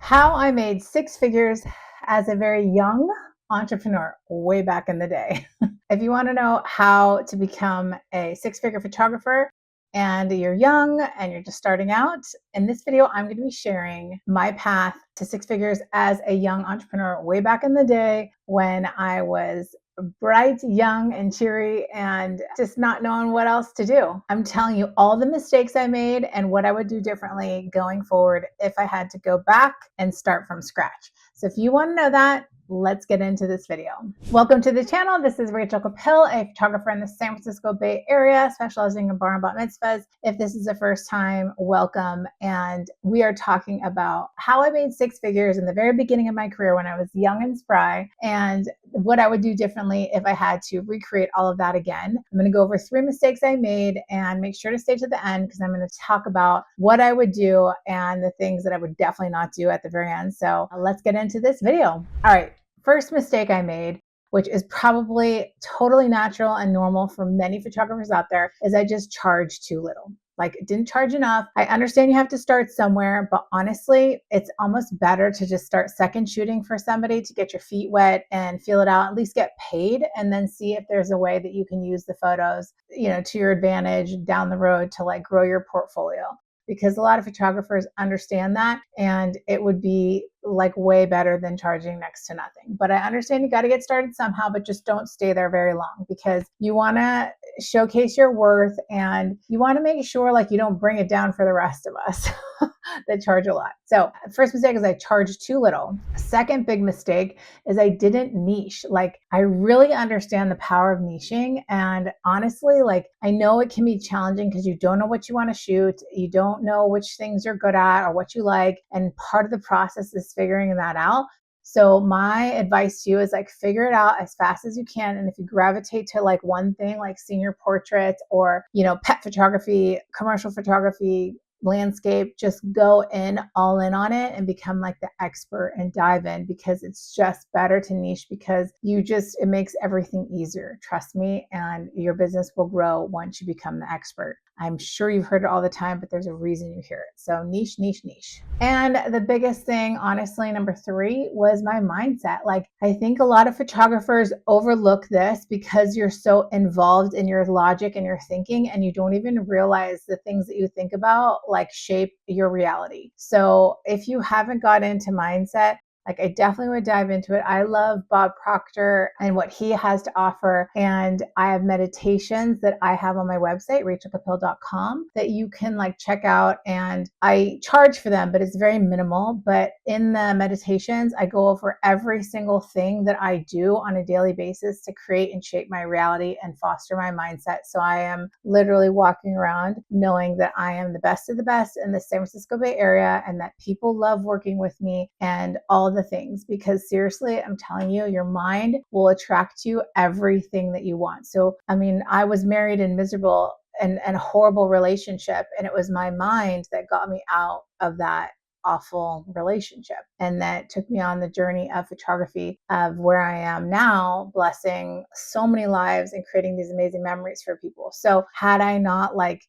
How I made six figures as a very young entrepreneur way back in the day. If you want to know how to become a six-figure photographer and you're young and you're just starting out, in this video, I'm going to be sharing my path to six figures as a young entrepreneur way back in the day when I was bright, young, and cheery, and just not knowing what else to do. I'm telling you all the mistakes I made and what I would do differently going forward if I had to go back and start from scratch. So if you want to know that, let's get into this video. Welcome to the channel. This is Rachel Capil, a photographer in the San Francisco Bay Area, specializing in bar and bat mitzvahs. If this is the first time, welcome. And we are talking about how I made six figures in the very beginning of my career when I was young and spry, and what I would do differently if I had to recreate all of that again. I'm going to go over three mistakes I made, and make sure to stay to the end because I'm going to talk about what I would do and the things that I would definitely not do at the very end. So let's get into this video. All right. First mistake I made, which is probably totally natural and normal for many photographers out there, is I just charged too little. Like, didn't charge enough. I understand you have to start somewhere, but honestly, it's almost better to just start second shooting for somebody to get your feet wet and feel it out, at least get paid, and then see if there's a way that you can use the photos, to your advantage down the road to like grow your portfolio. Because a lot of photographers understand that, and it would be like way better than charging next to nothing. But I understand you got to get started somehow, but just don't stay there very long because you want to showcase your worth and you want to make sure like you don't bring it down for the rest of us that charge a lot. So first mistake is I charged too little. Second big mistake is I didn't niche. Like, I really understand the power of niching. And honestly, like, I know it can be challenging because you don't know what you want to shoot. You don't know which things you're good at or what you like. And part of the process is figuring that out. So my advice to you is like figure it out as fast as you can. And if you gravitate to like one thing, like senior portraits or, pet photography, commercial photography, landscape, just go all in on it and become like the expert and dive in, because it's just better to niche because it makes everything easier. Trust me, and your business will grow once you become the expert. I'm sure you've heard it all the time, but there's a reason you hear it. So niche, niche, niche. And the biggest thing, honestly, number three, was my mindset. Like, I think a lot of photographers overlook this because you're so involved in your logic and your thinking, and you don't even realize the things that you think about like shape your reality. So if you haven't got into mindset, like, I definitely would dive into it. I love Bob Proctor and what he has to offer. And I have meditations that I have on my website, rachelcapil.com, that you can like check out. And I charge for them, but it's very minimal. But in the meditations, I go over every single thing that I do on a daily basis to create and shape my reality and foster my mindset. So I am literally walking around knowing that I am the best of the best in the San Francisco Bay Area and that people love working with me and all the things, because seriously, I'm telling you, your mind will attract you everything that you want. So, I mean, I was married and miserable and a horrible relationship, and it was my mind that got me out of that awful relationship, and that took me on the journey of photography, of where I am now, blessing so many lives and creating these amazing memories for people. So had I not like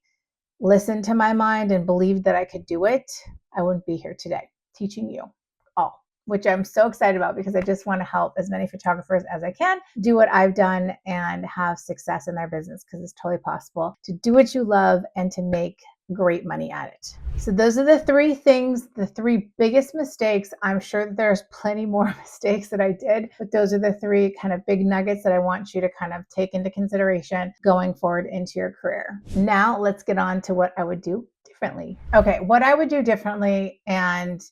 listened to my mind and believed that I could do it, I wouldn't be here today teaching you all, which I'm so excited about because I just want to help as many photographers as I can do what I've done and have success in their business, because it's totally possible to do what you love and to make great money at it. So those are the three things, the three biggest mistakes. I'm sure that there's plenty more mistakes that I did, but those are the three kind of big nuggets that I want you to kind of take into consideration going forward into your career. Now let's get on to what I would do differently. Okay, what I would do differently, and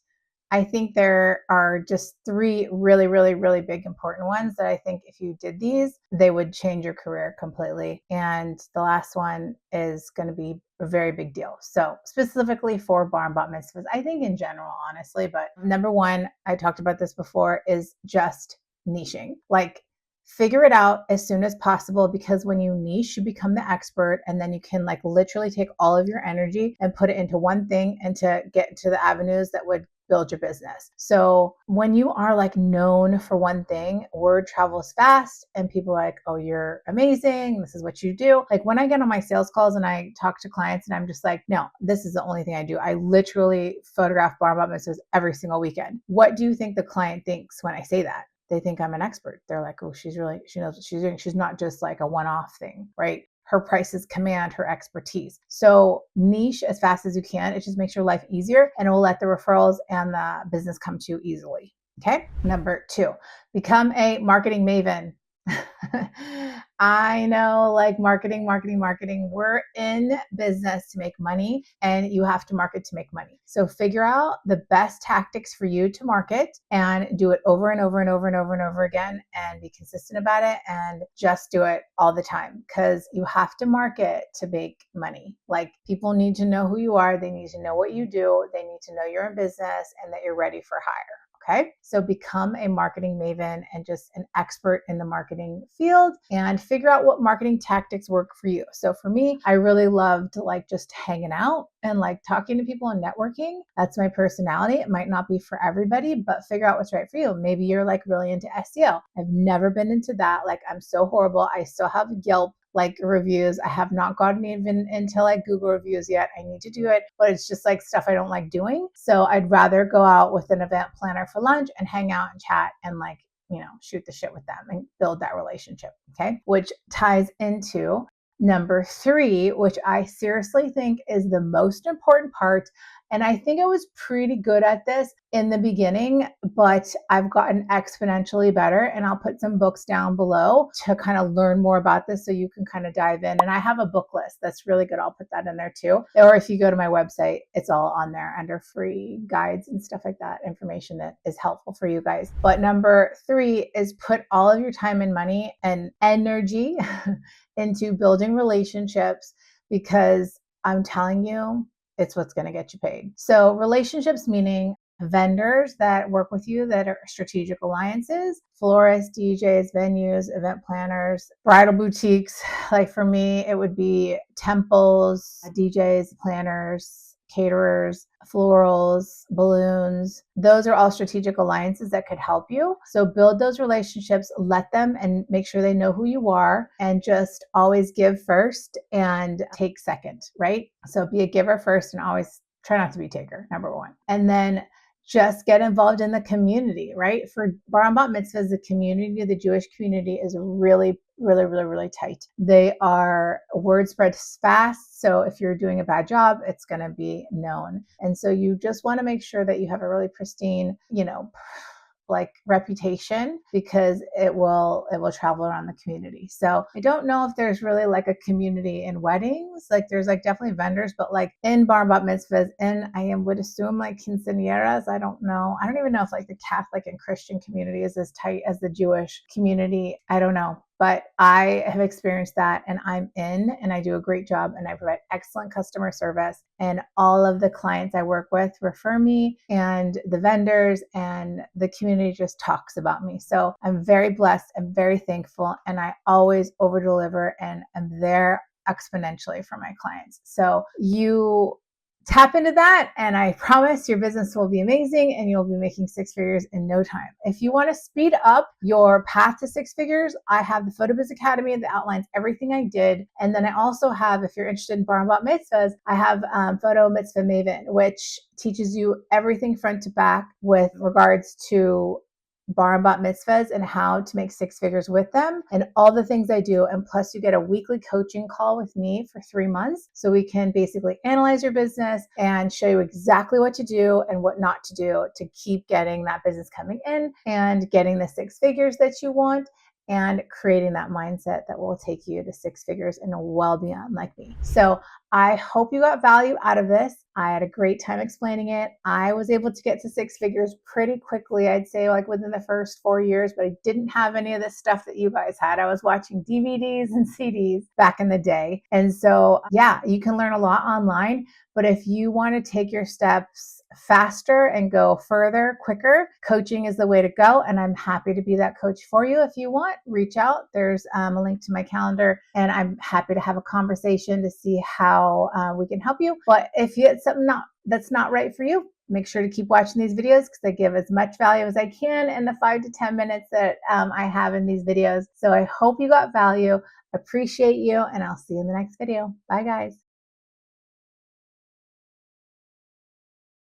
I think there are just three really, really, really big important ones that I think if you did these, they would change your career completely. And the last one is going to be a very big deal. So specifically for bar and bat mitzvahs, I think in general, honestly, but number one, I talked about this before, is just niching. Like, figure it out as soon as possible, because when you niche, you become the expert, and then you can like literally take all of your energy and put it into one thing and to get to the avenues that would build your business. So when you are like known for one thing, word travels fast and people are like, oh, you're amazing. This is what you do. Like when I get on my sales calls and I talk to clients and I'm just like, no, this is the only thing I do. I literally photograph bar and bat mitzvahs every single weekend. What do you think the client thinks when I say that? They think I'm an expert. They're like, oh, she knows what she's doing. She's not just like a one-off thing, right? Her prices command her expertise. So niche as fast as you can. It just makes your life easier and it will let the referrals and the business come to you easily. Okay. Number 2, become a marketing maven. I know, like marketing. We're in business to make money and you have to market to make money. So figure out the best tactics for you to market and do it over and over again and be consistent about it and just do it all the time because you have to market to make money. Like people need to know who you are. They need to know what you do. They need to know you're in business and that you're ready for hire. Okay, so become a marketing maven and just an expert in the marketing field and figure out what marketing tactics work for you. So for me, I really loved like just hanging out and like talking to people and networking. That's my personality. It might not be for everybody, but figure out what's right for you. Maybe you're like really into SEO. I've never been into that. Like I'm so horrible. I still have Yelp like reviews. I have not gotten even into like Google reviews yet. I need to do it, but it's just like stuff I don't like doing. So I'd rather go out with an event planner for lunch and hang out and chat and like, shoot the shit with them and build that relationship. Okay. Which ties into number 3, which I seriously think is the most important part. And I think I was pretty good at this in the beginning, but I've gotten exponentially better. And I'll put some books down below to kind of learn more about this so you can kind of dive in. And I have a book list that's really good. I'll put that in there too. Or if you go to my website, it's all on there under free guides and stuff like that, information that is helpful for you guys. But number 3 is put all of your time and money and energy into building relationships because I'm telling you, it's what's going to get you paid. So relationships meaning vendors that work with you that are strategic alliances, florists, DJs, venues, event planners, bridal boutiques. Like for me, it would be temples, DJs, planners, caterers, florals, balloons. Those are all strategic alliances that could help you. So build those relationships, let them and make sure they know who you are and just always give first and take second, right? So be a giver first and always try not to be a taker, number 1. And then just get involved in the community, right? For bar and bat mitzvahs, the community, the Jewish community is really tight. They are word spreads fast. So if you're doing a bad job, it's going to be known. And so you just want to make sure that you have a really pristine, like reputation because it will travel around the community. So I don't know if there's really like a community in weddings. Like there's like definitely vendors, but like in bar and bat mitzvahs, and I would assume like quinceañeras. I don't know. I don't even know if like the Catholic and Christian community is as tight as the Jewish community. I don't know. But I have experienced that and I'm in and I do a great job and I provide excellent customer service and all of the clients I work with refer me and the vendors and the community just talks about me. So I'm very blessed. I'm very thankful and I always over deliver and am there exponentially for my clients. So you tap into that and I promise your business will be amazing and you'll be making 6 figures in no time. If you want to speed up your path to 6 figures, I have the PhotoBiz Academy that outlines everything I did. And then I also have, if you're interested in bar and bat mitzvahs, I have Photo Mitzvah Maven, which teaches you everything front to back with regards to bar and bat mitzvahs and how to make 6 figures with them and all the things I do. And plus you get a weekly coaching call with me for 3 months. So we can basically analyze your business and show you exactly what to do and what not to do to keep getting that business coming in and getting the 6 figures that you want and creating that mindset that will take you to 6 figures and well beyond like me. So I hope you got value out of this. I had a great time explaining it. I was able to get to 6 figures pretty quickly. I'd say like within the first 4 years, but I didn't have any of the stuff that you guys had. I was watching DVDs and CDs back in the day. And so, yeah, you can learn a lot online, but if you want to take your steps faster and go further, quicker, coaching is the way to go. And I'm happy to be that coach for you. If you want, reach out. There's a link to my calendar and I'm happy to have a conversation to see how we can help you. But if it's something that's not right for you, make sure to keep watching these videos because I give as much value as I can in the 5 to 10 minutes that I have in these videos. So I hope you got value. Appreciate you, and I'll see you in the next video. Bye, guys.